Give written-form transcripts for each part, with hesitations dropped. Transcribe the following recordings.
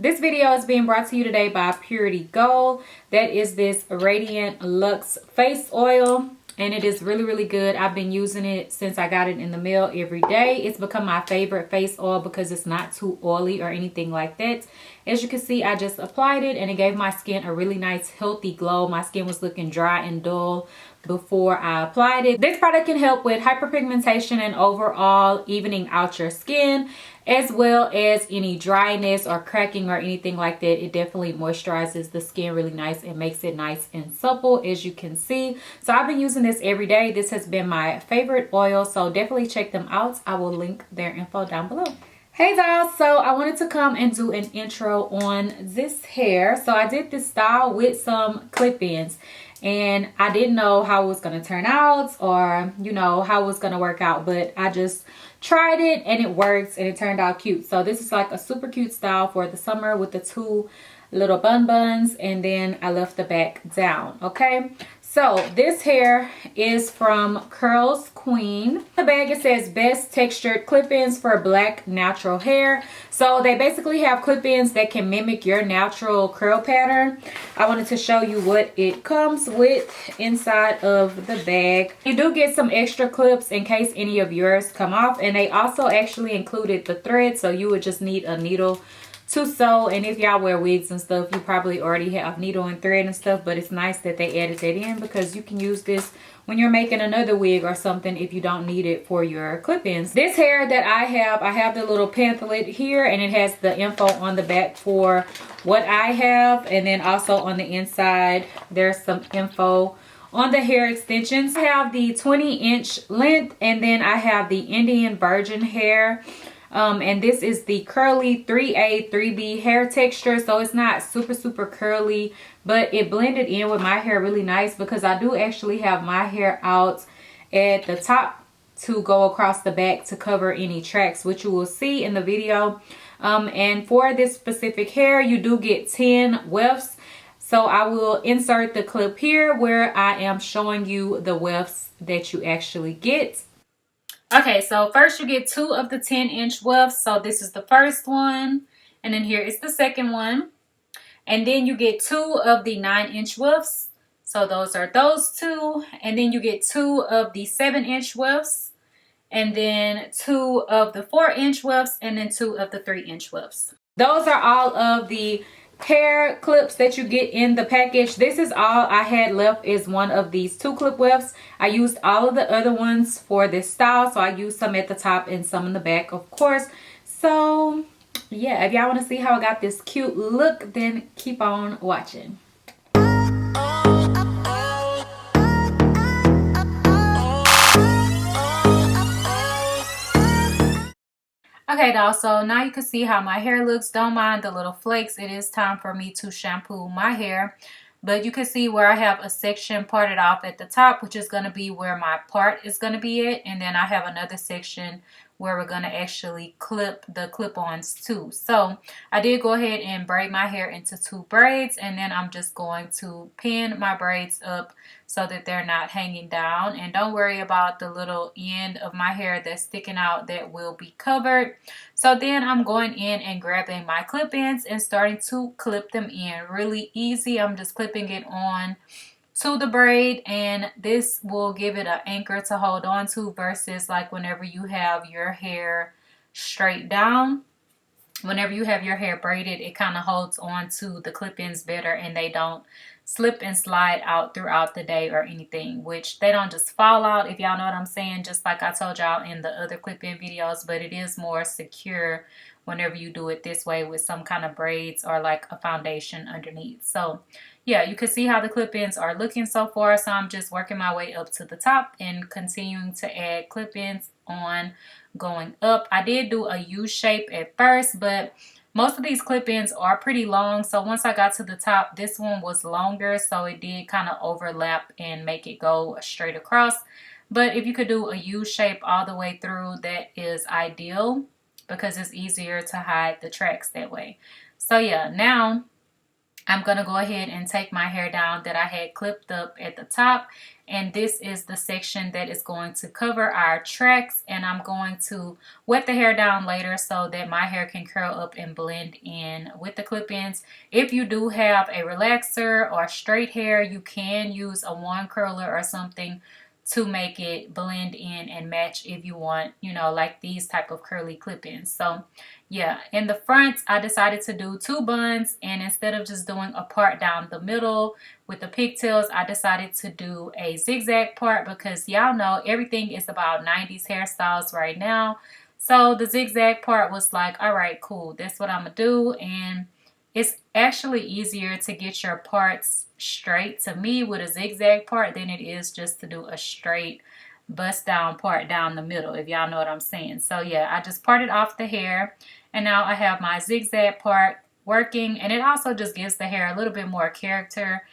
This video is being brought to you today by Purity Gold. That is this Radiant Luxe Face Oil. And it is really, really good. I've been using it since I got it in the mail every day. It's become my favorite face oil because it's not too oily or anything like that. As you can see, I just applied it and it gave my skin a really nice, healthy glow. My skin was looking dry and dull before I applied it. This product can help with hyperpigmentation and overall evening out your skin, as well as any dryness or cracking or anything like that. It definitely moisturizes the skin really nice and makes it nice and supple, as you can see. So I've been using this every day. This has been my favorite oil, so definitely check them out. I will link their info down below. Hey guys, so I wanted to come and do an intro on this hair. So I did this style with some clip-ins and I didn't know how it was going to turn out, or you know, how it was going to work out, but I just tried it and it works and it turned out cute. So this is like a super cute style for the summer with the two little buns, and then I left the back down. Okay, so this hair is from CurlsQueen. The bag, it says best textured clip-ins for black natural hair. So they basically have clip-ins that can mimic your natural curl pattern. I wanted to show you what it comes with inside of the bag. You do get some extra clips in case any of yours come off, and they also actually included the thread, so you would just need a needle to sew. And if y'all wear wigs and stuff, you probably already have needle and thread and stuff, but it's nice that they added that in because you can use this when you're making another wig or something if you don't need it for your clip-ins. This hair that I have the little pamphlet here, and it has the info on the back for what I have, and then also on the inside there's some info on the hair extensions. I have the 20-inch length, and then I have the Indian virgin hair. And this is the curly 3A 3B hair texture, so it's not super curly, but it blended in with my hair really nice because I do actually have my hair out at the top to go across the back to cover any tracks, which you will see in the video. And for this specific hair, you do get 10 wefts. So I will insert the clip here where I am showing you the wefts that you actually get. Okay, so first you get 2 of the 10-inch wefts. So this is the first one, and then here is the second one. And then you get 2 of the 9-inch wefts. So those are those 2. And then you get 2 of the 7-inch wefts. And then 2 of the 4-inch wefts. And then 2 of the 3-inch wefts. Those are all of the hair clips that you get in the package. This is all I had left, is one of these 2 clip wefts. I used all of the other ones for this style, so I used some at the top and some in the back, of course. So yeah, if y'all want to see how I got this cute look, then keep on watching. Okay, y'all, so now you can see how my hair looks. Don't mind the little flakes. It is time for me to shampoo my hair. But you can see where I have a section parted off at the top, which is going to be where my part is going to be at. And then I have another section where we're going to actually clip the clip-ons too. So I did go ahead and braid my hair into 2 braids, and then I'm just going to pin my braids up so that they're not hanging down. And don't worry about the little end of my hair that's sticking out, that will be covered. So then I'm going in and grabbing my clip-ins and starting to clip them in. Really easy. I'm just clipping it on to the braid, and this will give it an anchor to hold on to, versus like whenever you have your hair straight down. Whenever you have your hair braided, it kind of holds on to the clip-ins better, and they don't slip and slide out throughout the day or anything, which they don't just fall out, if y'all know what I'm saying, just like I told y'all in the other clip-in videos. But it is more secure whenever you do it this way with some kind of braids or like a foundation underneath. So yeah, you can see how the clip-ins are looking so far. So I'm just working my way up to the top and continuing to add clip-ins on, going up. I did do a U shape at first, but most of these clip-ins are pretty long. So once I got to the top, this one was longer, so it did kind of overlap and make it go straight across. But if you could do a U shape all the way through, that is ideal because it's easier to hide the tracks that way. So yeah, now I'm going to go ahead and take my hair down that I had clipped up at the top, And this is the section that is going to cover our tracks, and I'm going to wet the hair down later so that my hair can curl up and blend in with the clip-ins. If you do have a relaxer or straight hair, you can use a wand curler or something to make it blend in and match if you want, you know, like these type of curly clip-ins. So yeah, in the front, I decided to do 2 buns, and instead of just doing a part down the middle with the pigtails, I decided to do a zigzag part because y'all know everything is about 90s hairstyles right now. So the zigzag part was like, all right, cool, that's what I'm gonna do. And it's actually easier to get your parts straight to me with a zigzag part than it is just to do a straight bust down part down the middle, if y'all know what I'm saying. So yeah, I just parted off the hair, and now I have my zigzag part working, and it also just gives the hair a little bit more character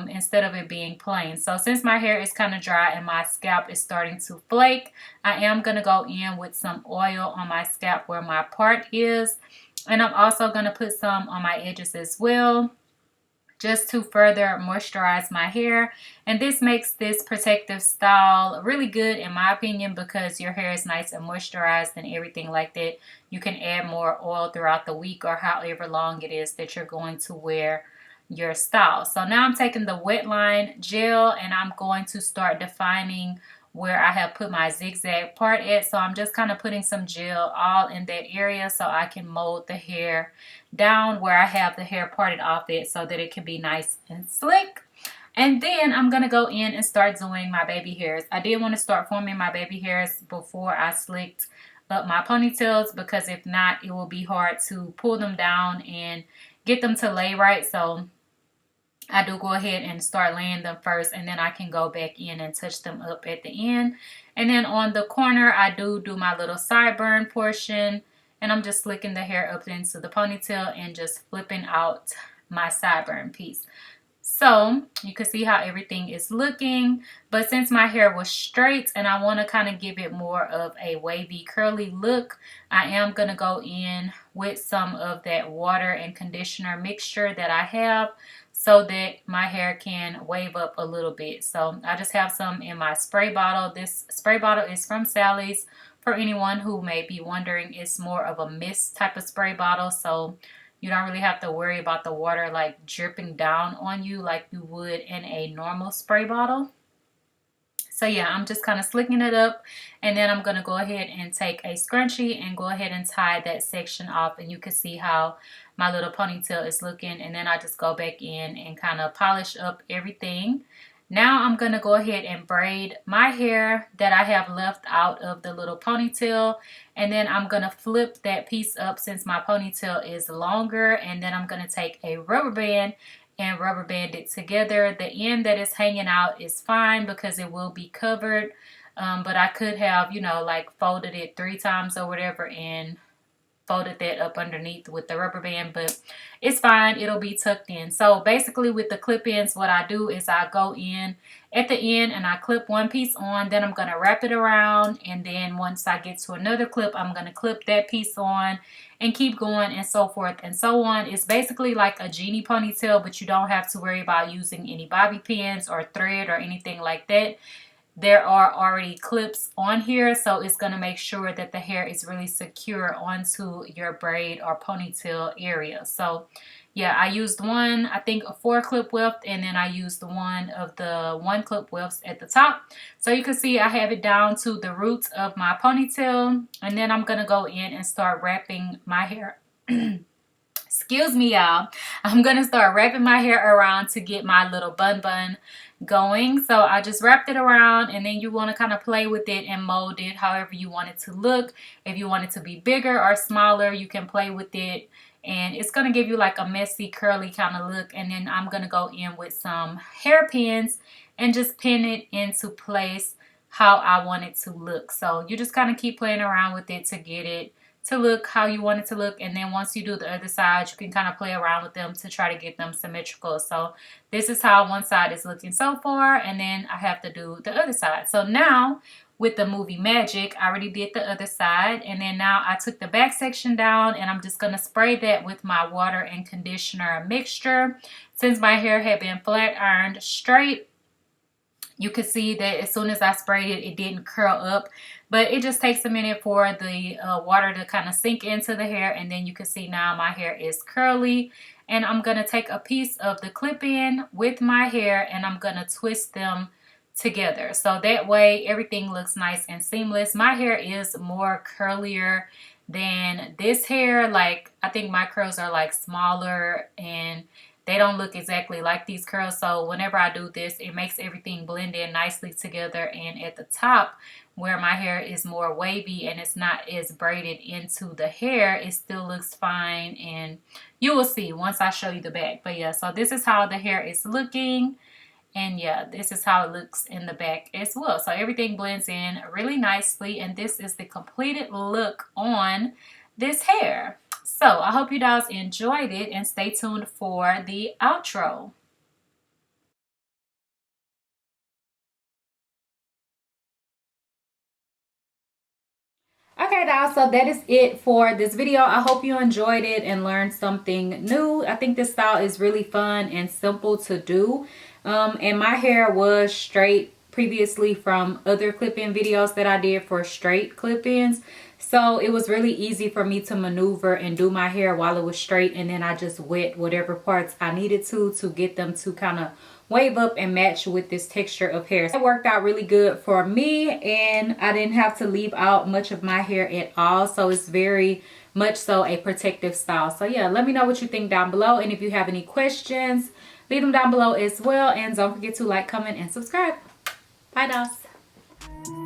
instead of it being plain. So since my hair is kind of dry and my scalp is starting to flake, I am going to go in with some oil on my scalp where my part is, and I'm also going to put some on my edges as well, just to further moisturize my hair. And this makes this protective style really good in my opinion, because your hair is nice and moisturized and everything like that. You can add more oil throughout the week or however long it is that you're going to wear your style. So now I'm taking the wet line gel and I'm going to start defining where I have put my zigzag part at. So I'm just kind of putting some gel all in that area so I can mold the hair down where I have the hair parted off it so that it can be nice and slick. And then I'm going to go in and start doing my baby hairs. I did want to start forming my baby hairs before I slicked up my ponytails, because if not, it will be hard to pull them down and get them to lay right. So I do go ahead and start laying them first, and then I can go back in and touch them up at the end. And then on the corner, I do my little sideburn portion, and I'm just slicking the hair up into the ponytail and just flipping out my sideburn piece. So you can see how everything is looking, but since my hair was straight and I want to kind of give it more of a wavy curly look, I am going to go in with some of that water and conditioner mixture that I have, so that my hair can wave up a little bit. So I just have some in my spray bottle. This spray bottle is from Sally's. For anyone who may be wondering, it's more of a mist type of spray bottle, so you don't really have to worry about the water like dripping down on you like you would in a normal spray bottle. So yeah, I'm just kind of slicking it up, and then I'm going to go ahead and take a scrunchie and go ahead and tie that section off, and you can see how my little ponytail is looking. And then I just go back in and kind of polish up everything. Now I'm going to go ahead and braid my hair that I have left out of the little ponytail, and then I'm going to flip that piece up since my ponytail is longer, and then I'm going to take a rubber band and rubber band it together. The end that is hanging out is fine because it will be covered, but I could have, you know, like folded it 3 times or whatever and folded that up underneath with the rubber band, but it's fine, it'll be tucked in. So basically with the clip-ins, what I do is I go in at the end and I clip one piece on, then I'm going to wrap it around, and then once I get to another clip, I'm going to clip that piece on and keep going, and so forth and so on. It's basically like a genie ponytail, but you don't have to worry about using any bobby pins or thread or anything like that. There are already clips on here, so it's going to make sure that the hair is really secure onto your braid or ponytail area. So yeah, I used one, I think a 4 clip width, and then I used one of the 1 clip widths at the top. So you can see I have it down to the roots of my ponytail, and then I'm going to go in and start wrapping my hair. Excuse me, y'all. I'm going to start wrapping my hair around to get my little bun going. So I just wrapped it around, and then you want to kind of play with it and mold it however you want it to look. If you want it to be bigger or smaller, you can play with it, and it's going to give you like a messy curly kind of look. And then I'm going to go in with some hairpins and just pin it into place how I want it to look. So you just kind of keep playing around with it to get it to look how you want it to look, and then once you do the other side, you can kind of play around with them to try to get them symmetrical. So this is how one side is looking so far, and then I have to do the other side. So now with the movie magic, I already did the other side, and then now I took the back section down, and I'm just going to spray that with my water and conditioner mixture. Since my hair had been flat ironed straight, You can see that as soon as I sprayed it, it didn't curl up, but it just takes a minute for the water to kind of sink into the hair, and then you can see now my hair is curly. And I'm going to take a piece of the clip-in with my hair and I'm going to twist them together. So that way everything looks nice and seamless. My hair is more curlier than this hair. Like, I think my curls are like smaller and they don't look exactly like these curls. So whenever I do this, it makes everything blend in nicely together. And at the top, where my hair is more wavy and it's not as braided into the hair, it still looks fine. And you will see once I show you the back. But yeah, so this is how the hair is looking. And yeah, this is how it looks in the back as well. So everything blends in really nicely. And this is the completed look on this hair. So I hope you guys enjoyed it and stay tuned for the outro. Okay, guys, so that is it for this video. I hope you enjoyed it and learned something new. I think this style is really fun and simple to do. And my hair was straight previously from other clip-in videos that I did for straight clip-ins. So it was really easy for me to maneuver and do my hair while it was straight. And then I just wet whatever parts I needed to get them to kind of wave up and match with this texture of hair. So it worked out really good for me and I didn't have to leave out much of my hair at all. So it's very much so a protective style. So yeah, let me know what you think down below. And if you have any questions, leave them down below as well. And don't forget to like, comment, and subscribe. Bye, guys.